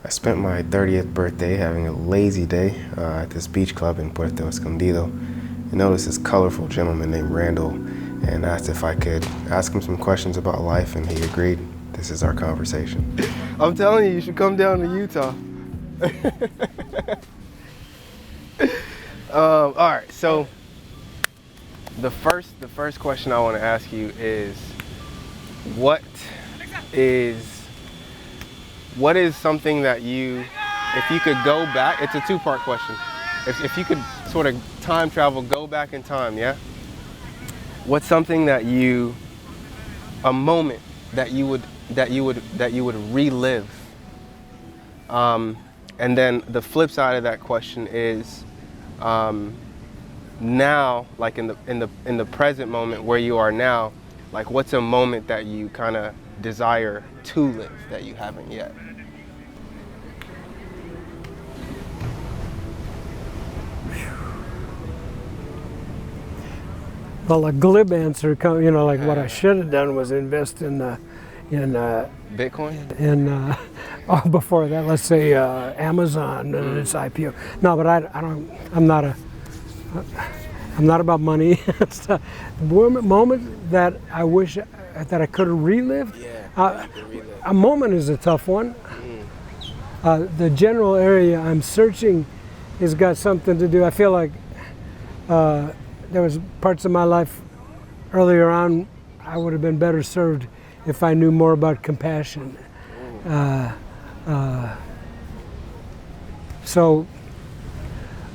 I spent my 30th birthday having a lazy day at this beach club in Puerto Escondido. I noticed this colorful gentleman named Randall and asked if I could ask him some questions about life, and he agreed. This is our conversation. I'm telling you, you should come down to Utah. All right, so the first question I want to ask you is, what is something that you, if you could go back, it's a two-part question. If you could sort of time travel, go back in time, yeah? What's something that a moment that you would relive? And then the flip side of that question is, now, like in the present moment where you are now, like what's a moment that you kind of desire to live that you haven't yet? Well, a glib answer, like what I should have done was invest in Bitcoin? Before that, let's say Amazon and its IPO. No, but I'm not about money. It's a moment that I wish that I could have relived. Yeah, a moment is a tough one. The general area I'm searching has got something to do. I feel like there was parts of my life earlier on I would have been better served if I knew more about compassion. So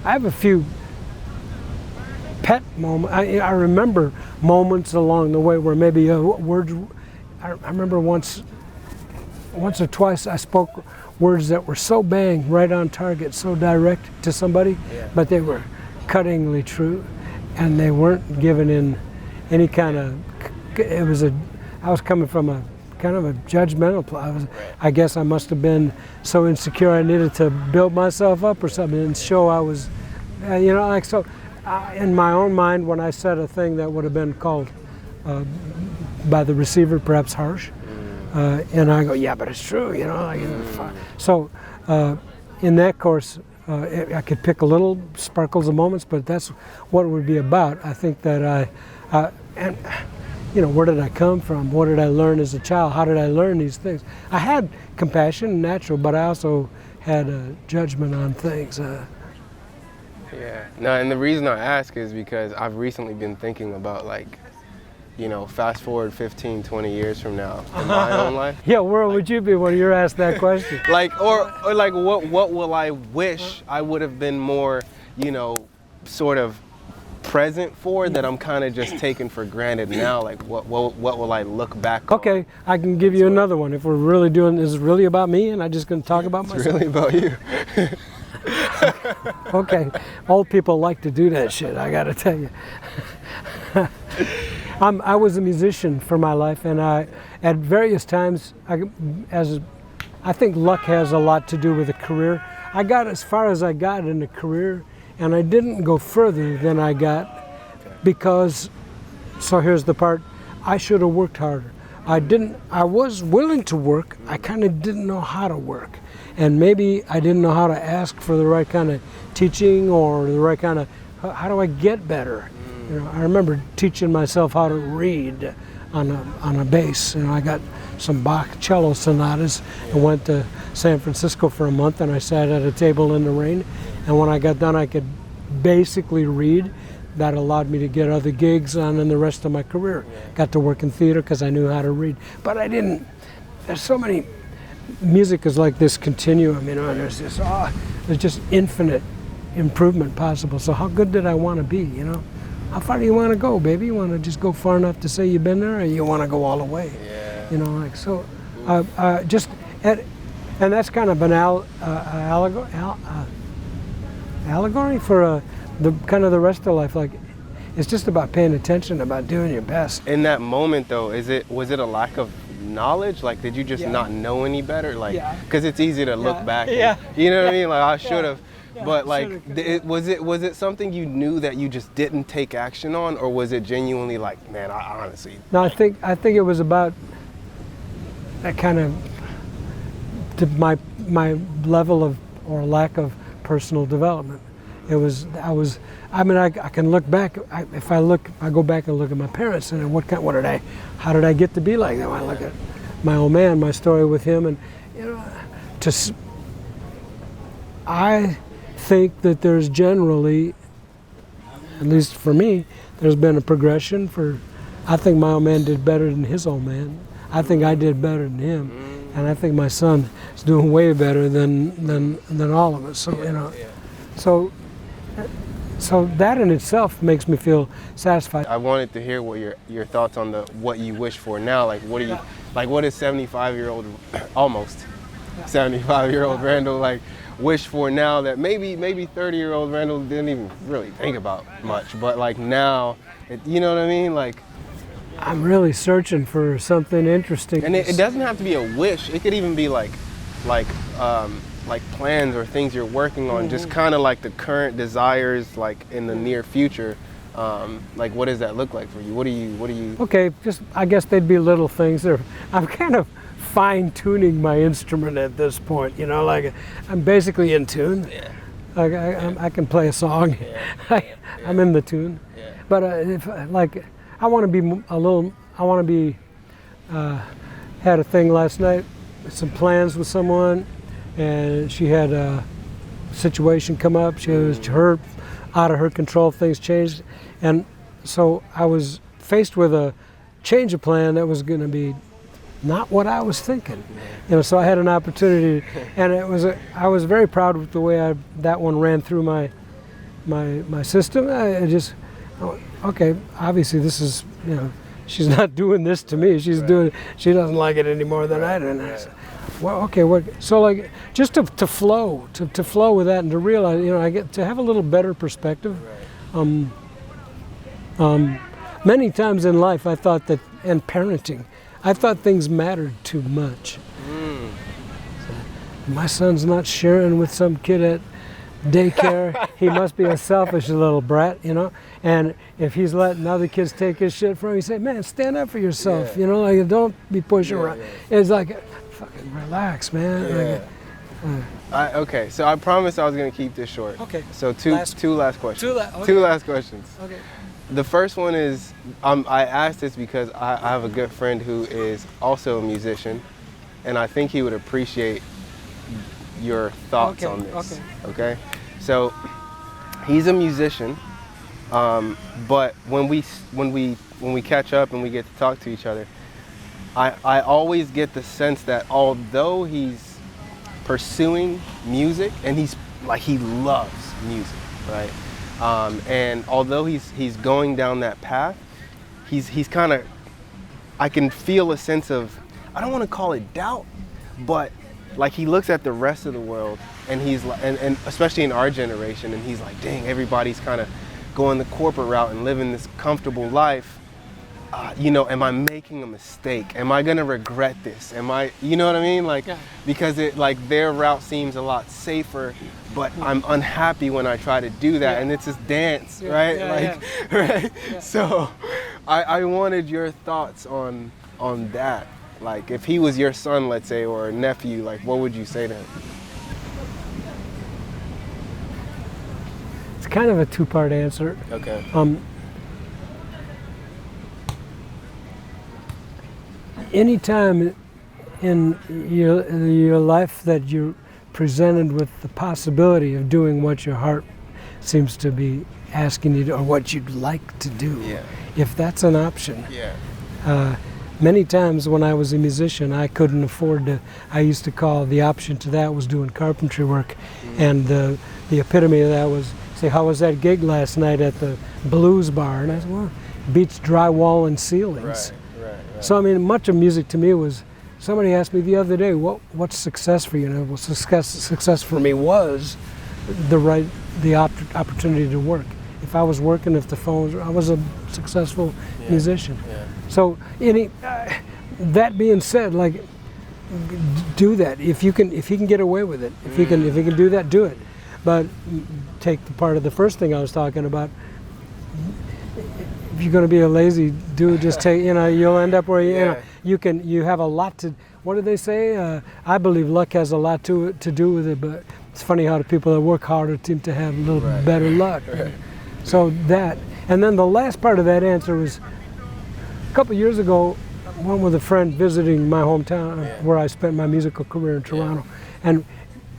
I have a few pet moments. I remember moments along the way where maybe words. I remember once or twice I spoke words that were so bang, right on target, so direct to somebody, but they were cuttingly true, and they weren't given in any kind of. I was coming from a kind of a judgmental place. I guess I must have been so insecure I needed to build myself up or something and show I was, so. In my own mind, when I said a thing that would have been called by the receiver perhaps harsh, and I go, yeah, but it's true, So in that course, I could pick a little sparkles of moments, but that's what it would be about. I think that where did I come from? What did I learn as a child? How did I learn these things? I had compassion, natural, but I also had a judgment on things. Yeah, no, and the reason I ask is because I've recently been thinking about, fast forward 15, 20 years from now in my own life. Yeah, where would you be when you're asked that question? What will I wish I would have been more, sort of present for that I'm kind of just taking for granted now? Like, what will I look back on? Okay, I can give you another one. If we're really doing, is it really about me and I'm just going to talk about myself? It's really about you. Okay, old people like to do that shit, I gotta tell you. I was a musician for my life, and at various times, I think luck has a lot to do with a career. I got as far as I got in a career, and I didn't go further than I got because, so here's the part, I should have worked harder. I was willing to work, I kind of didn't know how to work. And maybe I didn't know how to ask for the right kind of teaching or the right kind of, how do I get better? I remember teaching myself how to read on a bass. I got some Bach cello sonatas and went to San Francisco for a month, and I sat at a table in the rain. And when I got done, I could basically read. That allowed me to get other gigs on in the rest of my career. Got to work in theater because I knew how to read. But I didn't, there's so many, music is like this continuum, and there's just infinite improvement possible. So how good did I want to be, How far do you want to go, baby? You want to just go far enough to say you've been there, or you want to go all the way? Yeah. And that's kind of an allegory for the kind of the rest of life. Like, it's just about paying attention, about doing your best. In that moment, though, was it a lack of knowledge? Like, did you just not know any better? Like, because it's easy to look back. And, you know what I mean? Like, I should have. But like, was it something you knew that you just didn't take action on, or was it genuinely like, man, I honestly? No, I think it was about that kind of my level of or lack of personal development. I mean, I can look back. I go back and look at my parents and how did I get to be like that? When I look at my old man, my story with him, and I think that there's generally, at least for me, there's been a progression I think my old man did better than his old man. I think I did better than him, and I think my son is doing way better than all of us. So so that in itself makes me feel satisfied. I wanted to hear what your thoughts on what you wish for now. Like what is 75-year-old, almost 75-year-old Randall like wish for now that maybe 30-year-old Randall didn't even really think about much, but like now, you know what I mean? Like, I'm really searching for something interesting. And it doesn't have to be a wish. It could even be like plans or things you're working on, just kind of like the current desires, like in the near future. Like, what does that look like for you? What do you? Okay, I guess they'd be little things. I'm kind of fine-tuning my instrument at this point. Like I'm basically in tune. Yeah. Like I can play a song. Yeah. I'm in the tune. Yeah. But I want to be had a thing last night, some plans with someone, and she had a situation come up. She was hurt, out of her control, things changed. And so I was faced with a change of plan that was going to be not what I was thinking. So I had an opportunity, and I was very proud with the way that one ran through my system. Okay, obviously this is, she's not doing this to me. She doesn't like it any more than I do. And I said, well, okay, so like just to flow with that and to realize, I get to have a little better perspective. Many times in life I thought that, and parenting, I thought things mattered too much. So, my son's not sharing with some kid at daycare. He must be a selfish little brat, And if he's letting other kids take his shit from him, you say, man, stand up for yourself, like don't be pushing around. It's like, fucking relax, man. Okay, so I promised I was going to keep this short. Okay. So two last questions. Okay. Two last questions. Okay. The first one is, I asked this because I have a good friend who is also a musician, and I think he would appreciate your thoughts on this. Okay. So he's a musician, but when we catch up and we get to talk to each other, I always get the sense that although he's pursuing music and he loves music, right? And although he's going down that path, he's kind of, I can feel a sense of, I don't want to call it doubt, but like he looks at the rest of the world and he's like, and especially in our generation, and he's like, dang, everybody's kind of going the corporate route and living this comfortable life. Am I making a mistake? Am I gonna regret this? You know what I mean? Like, because their route seems a lot safer, but I'm unhappy when I try to do that, and it's this dance, right? Right? Yeah. So, I wanted your thoughts on that. Like, if he was your son, let's say, or a nephew, like, what would you say to him? It's kind of a two-part answer. Okay. Anytime in your life that you're presented with the possibility of doing what your heart seems to be asking you to, or what you'd like to do, if that's an option. Many times when I was a musician, I couldn't afford to. I used to call the option to that was doing carpentry work, and the epitome of that was, say, how was that gig last night at the blues bar? And I said, well, beats drywall and ceilings. Right. So I mean, much of music to me was. Somebody asked me the other day, what's success for you? And well, success for me was the opportunity to work. If I was working, if the phone was, I was a successful musician. So that being said, like, do that if you can get away with it. If you can do that, do it. But take the part of the first thing I was talking about. If you're going to be a lazy dude, just take. You'll end up where you. You have a lot to. What do they say? I believe luck has a lot to do with it, but it's funny how the people that work harder seem to have a little better luck. Right. So that, and then the last part of that answer was a couple of years ago. Went with a friend visiting my hometown, where I spent my musical career in Toronto, and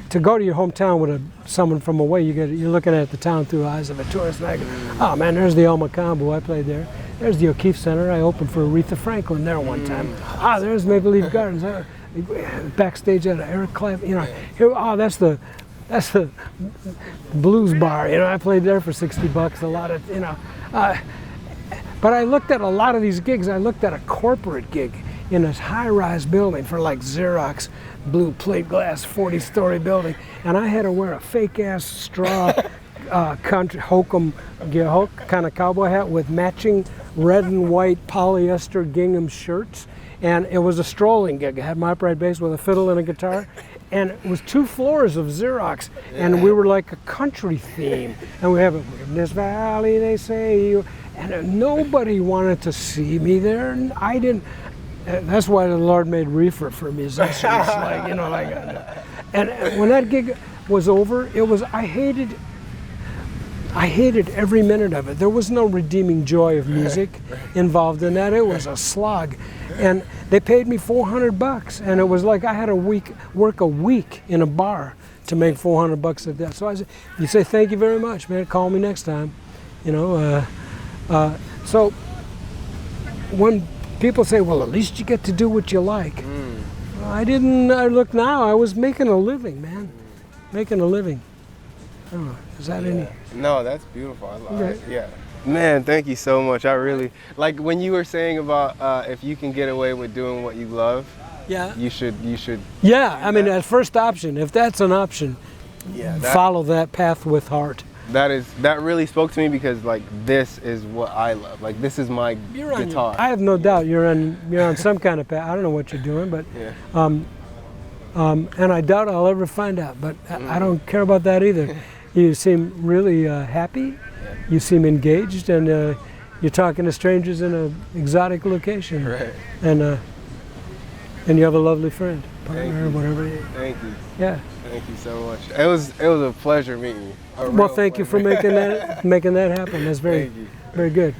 to go to your hometown with someone from away, you're looking at the town through the eyes of a tourist. And I go, oh man, there's the Convo, I played there. There's the O'Keefe Center, I opened for Aretha Franklin there one time. There's Maple Leaf Gardens, backstage at Eric Clapton. Here, that's the blues bar. I played there for $60. A lot of, but I looked at a lot of these gigs. I looked at a corporate gig in this high-rise building for like Xerox, blue plate glass, 40-story building, and I had to wear a fake-ass straw country hokum kind of cowboy hat with matching red and white polyester gingham shirts, and it was a strolling gig. I had my upright bass with a fiddle and a guitar, and it was 2 floors of Xerox, and we were like a country theme, and we have in this valley they say you. And nobody wanted to see me there, and I didn't. That's why the Lord made reefer for musicians, And when that gig was over, I hated every minute of it. There was no redeeming joy of music involved in that. It was a slog, and they paid me $400, and it was like I had to work a week in a bar to make $400 at that. So I said, "You say thank you very much, man. Call me next time," So when people say, well, at least you get to do what you like. Well, I didn't. Look now, I was making a living, man. Making a living. I don't know, is that any? No, that's beautiful. I love it. Yeah. Man, thank you so much. I really, like when you were saying about if you can get away with doing what you love, you should. Yeah, I mean, that first option, if that's an option, follow that path with heart. That really spoke to me because like this is what I love. Like this is my guitar. I have no doubt you're on some kind of path. I don't know what you're doing, but and I doubt I'll ever find out. But I don't care about that either. You seem really happy. You seem engaged, and you're talking to strangers in an exotic location. Right. And you have a lovely friend, partner, or whatever. Thank you. Yeah. Thank you so much. It was a pleasure meeting you. Well, thank you for making that happen. That's very good.